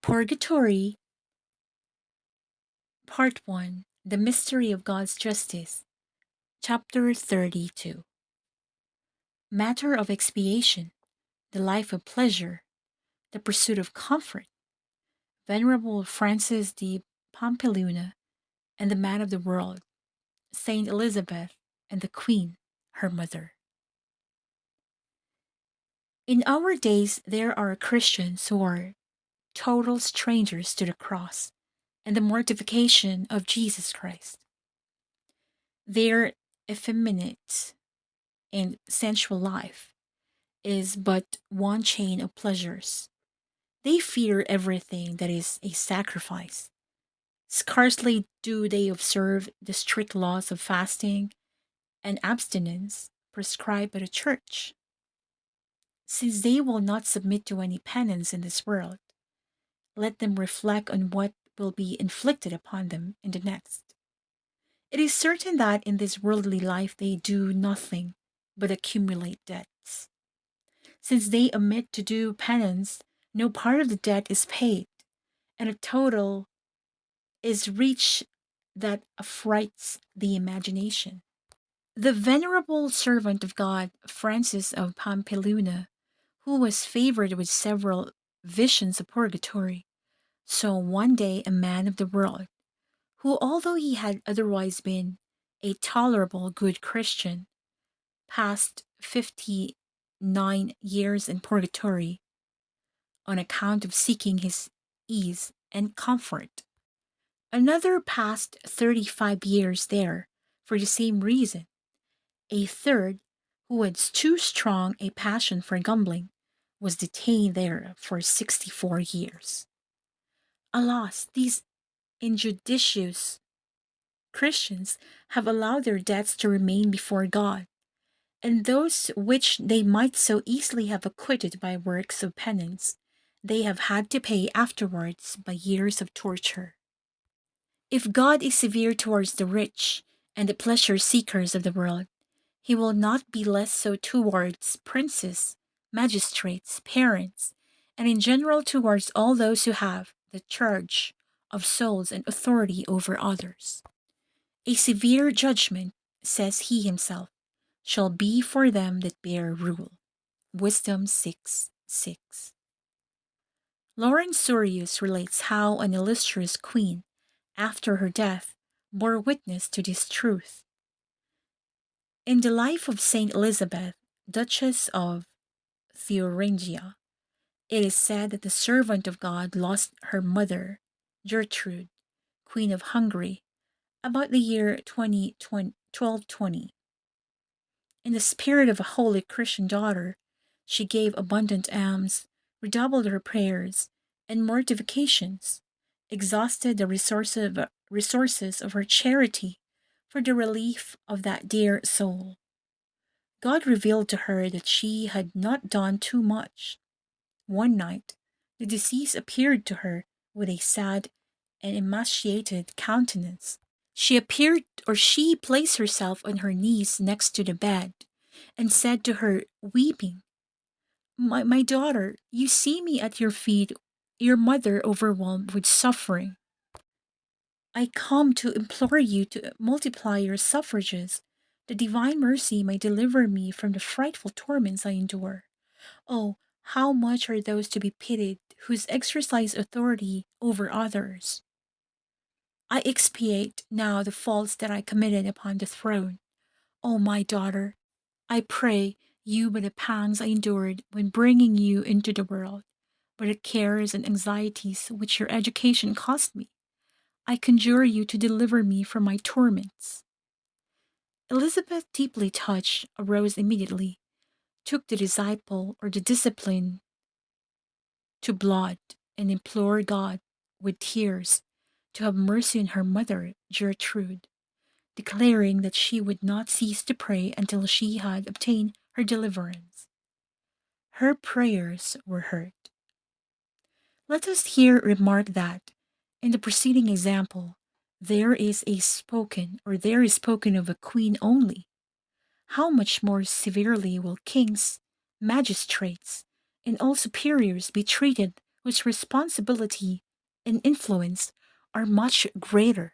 Purgatory, Part 1: The Mystery of God's Justice, Chapter 32. Matter of Expiation, the Life of Pleasure, the Pursuit of Comfort, Venerable Francis de Pampeluna, and the Man of the World, Saint Elizabeth, and the Queen, her mother. In our days, there are Christians who are total strangers to the cross and the mortification of Jesus Christ. Their effeminate and sensual life is but one chain of pleasures. They fear everything that is a sacrifice. Scarcely do they observe the strict laws of fasting and abstinence prescribed by the Church. Since they will not submit to any penance in this world, let them reflect on what will be inflicted upon them in the next. It is certain that in this worldly life they do nothing but accumulate debts. Since they omit to do penance, no part of the debt is paid, and a total is reached that affrights the imagination. The venerable servant of God, Francis of Pampeluna, who was favored with several visions of purgatory, saw one day a man of the world, who, although he had otherwise been a tolerable good Christian, passed 59 years in purgatory on account of seeking his ease and comfort. Another passed 35 years there for the same reason. A third, who had too strong a passion for gambling, was detained there for 64 years. Alas, these injudicious Christians have allowed their debts to remain before God, and those which they might so easily have acquitted by works of penance, they have had to pay afterwards by years of torture. If God is severe towards the rich and the pleasure seekers of the world, he will not be less so towards princes, magistrates, parents, and in general towards all those who have the charge of souls and authority over others. A severe judgment, says he himself, shall be for them that bear rule. Wisdom 6:6. Lawrence Surius relates how an illustrious queen, after her death, bore witness to this truth. In the life of Saint Elizabeth, Duchess of Thuringia, it is said that the servant of God lost her mother, Gertrude, Queen of Hungary, about the year 1220. In the spirit of a holy Christian daughter, she gave abundant alms, redoubled her prayers and mortifications, exhausted the resources of her charity for the relief of that dear soul. God revealed to her that she had not done too much. One night, the deceased appeared to her with a sad and emaciated countenance. She placed herself on her knees next to the bed, and said to her, weeping, my daughter, you see me at your feet, your mother overwhelmed with suffering. I come to implore you to multiply your suffrages. The divine mercy may deliver me from the frightful torments I endure. Oh, how much are those to be pitied whose exercise authority over others! I expiate now the faults that I committed upon the throne. O my daughter, I pray you by the pangs I endured when bringing you into the world, by the cares and anxieties which your education cost me, I conjure you to deliver me from my torments. Elizabeth, deeply touched, arose immediately, took the disciple or the discipline to blood, and implored God with tears to have mercy on her mother, Gertrude, declaring that she would not cease to pray until she had obtained her deliverance. Her prayers were heard. Let us here remark that, in the preceding example, there is spoken of a queen only. How much more severely will kings, magistrates, and all superiors be treated whose responsibility and influence are much greater.